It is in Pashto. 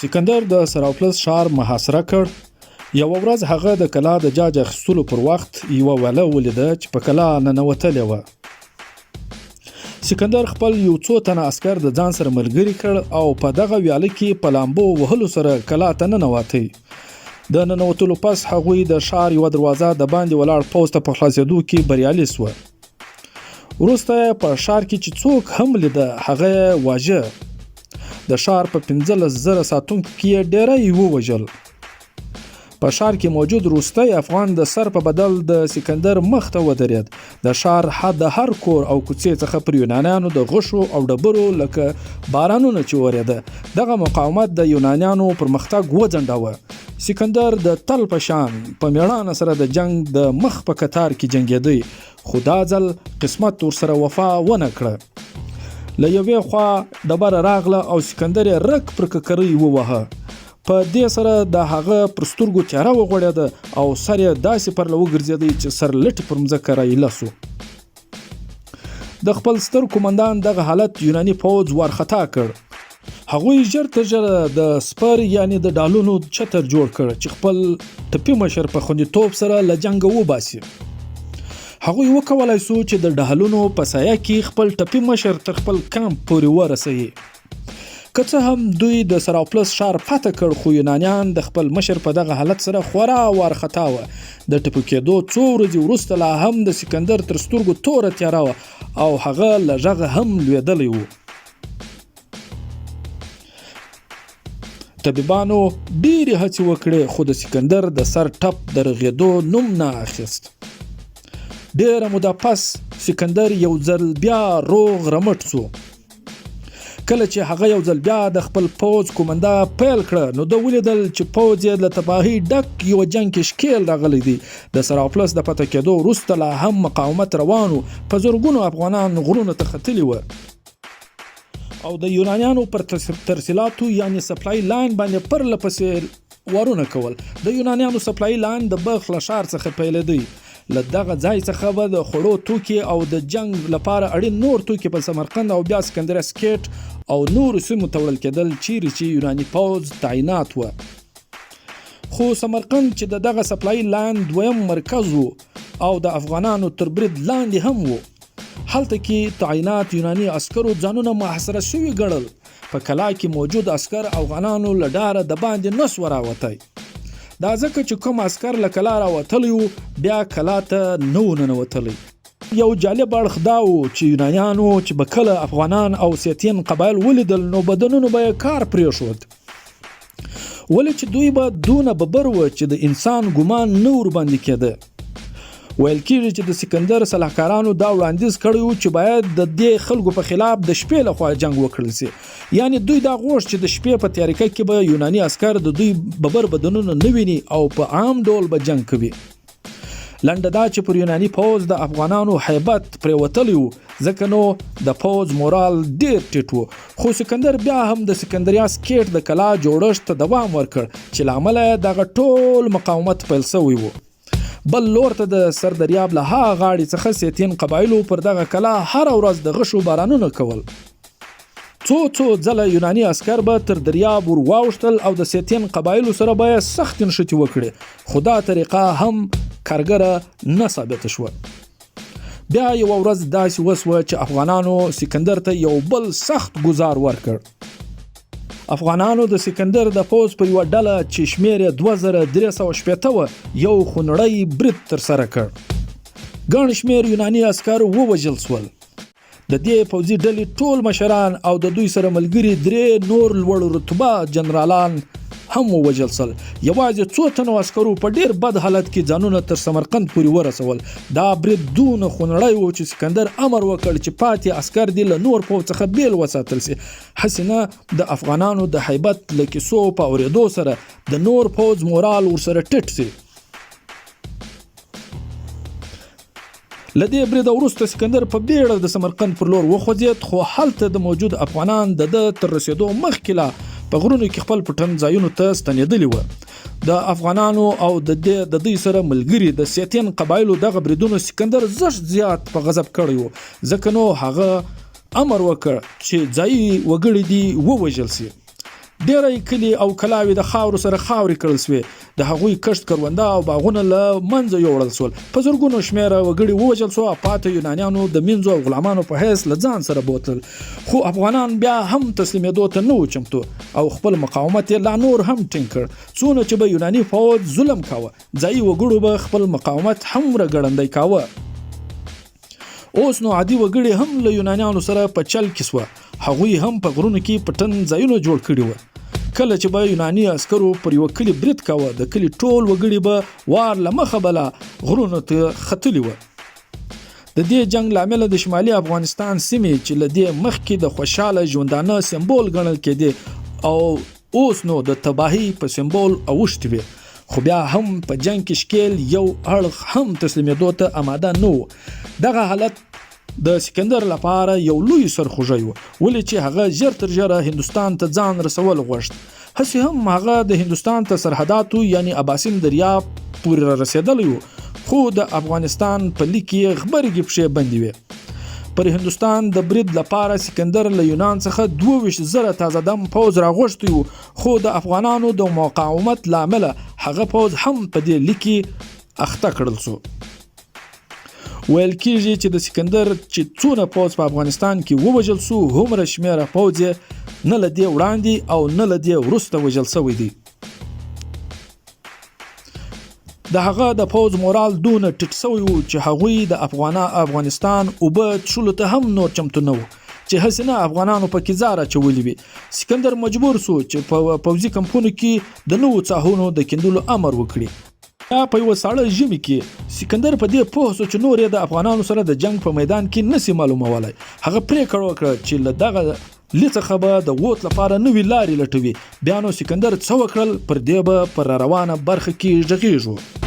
سکندر د سراپلس ښار محاصره کړ. یوه ورځ هغه د کلا د جاج اخیستلو پر وخت یوه وله ولیده چې په کلا ننوتلې وه. سکندر خپل یو څو تنه عسکر د ځان سره ملګري کړ او په دغه ویاله کې په لامبو وهلو سره کلا ته ننوتی. د ننوتلو پس هغوی د ښار یوه دروازه د باندې ولاړ پوځ ته په خلاصېدو کې بریالي سوه. وروسته په ښار کې چې څوک هم لیده هغه یې واژه. د ښار په 15,000 ساتونکو کې یې ډېری ووژل. په ښار کې موجود وروستی افغان د سر په بدل د سکندر مخ ته ودرېد. د ښار د هر کور او کوڅې څخه پر یونانیانو د غشو او ډبرو لکه بارانونه چې ورېده. دغه مقاومت د یونانیانو پرمختګ وځنډاوه. سکندر د تل په شان په میړانه سره د جنگ د مخ په کتار کې جنګېدی، خو دا ځل قسمت ورسره وفا ونه کړه. له یوې خوا ډبره راغله او سکندر یې رک پر ککرۍ ووهه. په دې سره د هغه پر سترګو تیاره وغوړېده او سر یې داسې پرله وګرځېدی چې سر لټې پر مځکه رایله سو. د خپل ستر قومندان دغه حالت یوناني پوځ وارخطا کړ. هغوی ژر تر ژره د سپر یعنی د ډالونو چتر جوړ کړ چې خپل ټپي مشر په خوندیتوب سره له جنګه وباسي. هغوی وکولای سو چې د ډهلونو په سایه کې خپل ټپي مشر تر خپل کمپ پورې ورسوي. که څه هم دوی د سراپلس ښار فتح کړ، خو یونانیان د خپل مشر په دغه حالت سره خورا وارخطا وه. د ټپي کېدو څو ورځې وروسته لا هم د سکندر تر سترګو توره تیاره وه او هغه له غږه هم لوېدلی و. طبیبانو ډېرې هڅې وکړې، خو د سکندر د سر ټپ د رغېدو نوم نه اخیست. ډېره موده پس سکندر یو ځل بیا روغ رمټ سو. کله چې هغه یو ځل بیا د خپل پوځ کومنده پیل کړه، نو ده ولیدل چې پوځ یې له تباهۍ ډک یوه جنګ کې ښکېل راغلی دی. د سراپلس د فتح کېدو وروسته لا هم مقاومت روان و. په زرګونو افغانان غرونو ته ختلي وه او د یونانیانو پر ترسیلاتو یعنی سپلای لاین باندې پرله پسې وارونه کول. د یونانیانو سپلای لاین د بلخ له ښار څخه پیلېدی. له دغه ځای څخه به د خوړو توکي او د جنگ لپاره اړین نور توکي په سمرقند او بیا سکندریه سکیټ او نورو سیمو ته وړل کېدل، چیرې چې یوناني پوځ تعینات وه. خو سمرقند چې د دغه سپلای لاین دویم مرکز و او د افغانانو تر برید لاندې هم و، هلته کې تعینات یوناني عسکرو ځانونه محاصره شوي ګڼل. په کلا کې موجود عسکر افغانانو له ډاره د باندې نس وراوتی. دا ځکه چې کوم عسکر له کلا راوتلی و بیا کلا ته نه و ننوتلی. یو جالب اړخ دا و چې یونانیانو چې به کله افغانان او سیتین قبایل ولیدل، نو بدنونو به یې کار پرېښود، ولې چې دوی به دونه ببر و چې د انسان ګمان نه ورباندې کېده. ویل کېږي چې د سکندر سلاکارانو دا وړاندیز کړی و چې باید د دې خلکو په خلاف د شپې لخوا جنگ وکړل سي. یعنی دوی دا غوښت چې د شپې په تیاریکه کې به یوناني عسکر د دوی ببر بدنونه نه ویني او په عام ډول به جنگ کوي. لنډه دا چې پر یوناني پوځ د افغانانو هیبت پرېوتلی و، ځکه نو د پوځ مورال ډېر ټیټ و. خو سکندر بیا هم د سکندریه سکیټ د کلا جوړښت ته دوام ورکړ چې له امله دغه ټول مقاومت پیل شوی و. بل لور ته د سر دریاب له ها غاړې څخه سیتین قبایلو پر دغه کلا هر ورځ د غشو بارانونه کول. څو ځله یوناني عسکر به تر دریاب ور واوښتل او د سیتین قبایلو سره به سخت نښتې وکړي، خو دا طریقه هم کارګره نه ثابته شوه. بیا یوه ورځ داسې وسوه چې افغانانو سکندر ته یو بل سخت ګزار ورکړ. افغانانو د سکندر د پوځ په یوه ډله چې شمېر یې 2360 وه یو خونړی برید ترسره کړ. ګڼ شمېر یوناني عسکر ووژل سول. د دې پوځي ډلې ټول مشران او د دوی سره ملګري 3 نور لوړ رتبه جنرالان هم ووژل سول. یوازې څو تنو عسکرو په ډېر بد حالت کې ځانونه تر سمرقند پورې ورسول. دا برید دونه خونړی و چې سکندر امر وکړ چې پاتې عسکر دې له نور پوځ څخه بیل وساتل سي. هسې نه د افغانانو د هیبت له کیسو په اورېدو سره د نور پوځ مورال ورسره ټیټ سي. له دې برید وروسته سکندر په بیړه د سمرقند پر لور وخوځېد، خو هلته د موجود افغانان د ده تر رسېدو مخکې لا په غرونو کې خپل پټن ځایونو ته ستنېدلي وه. د افغانانو او د دوی سره ملګري د سیتین قبایلو دغه بریدونو سکندر زیات په غضب کړی و، ځکه نو هغه امر وکړ چې ځایي وګړي دي ووژل سي. ډېری کلي او کلاوې د خاورو سره خاورې کړل سوې، د هغوی کښت کرونده او باغونه له منځه یوړل سول، په زرګونو شمېره وګړي ووژل سو او پاتې یونانیانو د مینځو او غلامانو په حیث له ځان سره بوتل. خو افغانان بیا هم تسلیمېدو ته نه و چمتو او خپل مقاومت یې لا نور هم ټینګ کړ. څونه چې به یوناني پوځ ظلم کاوه، ځایي وګړو به خپل مقاومت هم رګړندی کاوه. اوس نو عادي وګړي هم له یونانیانو سره په چل کې سوه. هغوی هم په غرونو کې پټن ځایونه جوړ کړي وو. کله چې به یوناني عسکرو پر یو کلي برید کاوه، د کلي ټول وګړي به وار له مخه بله غرونو ته ختلي وو. د دې جنگ لامله د شمالي افغانستان سیمې چې له دې مخکې د خوشحاله ژوندانه سمبول ګڼل کېدې او اوس نو د تباهي په سمبول اوښتې وې. خو بیا هم په جنگ کې شکیل یو اړخ هم تسلیمېدو ته آماده نه و. دغه حالت د سکندر لپاره یو لوی سرخوږی و، ولې چې هغه ژر تر ژره هندوستان ته ځان رسول غوښت. هسې هم هغه د هندوستان تر سرحداتو یعنی اباسین دریاب پورې را رسېدلی و، خو د افغانستان په لیک یې غبرګې پښې بندې وې. پر هندوستان د برید لپاره سکندر له یونان څخه 22,000 تازه دم پوځ راغوښتی و، خو د افغانانو د مقاومت له امله هغه پوځ هم په دې لیک کې اخته کړل سو. ویل کېږي چې د سکندر چې څونه پوځ په افغانستان کې ووژل سو، هومره شمېره پوځ یې نه له دې وړاندې او نه له دې وروسته وژل سوی دی. د هغه د پوځ مورال دونه ټیټ سوی و چې هغوی د افغانستان اوبه څښلو ته هم نور چمتو نه و چې هسې نه افغانانو پکې ځار اچولی وي. سکندر مجبور سو چې په پوځي کمپونو کې د نوو څاهونو د کیندلو امر وکړي. یا په یو ساړه ژمي کې سکندر په دې پوه سو چې نور یې د افغانانو سره د جنگ په میدان کې نسی معلومولی. هغه پرېکړه وکړه چې له دغه لی څخه به د ووت لپاره نوې لارې لټوي. بیا نو سکندر څه وکړل، پر دې به پر روانه برخه کې غږیږو.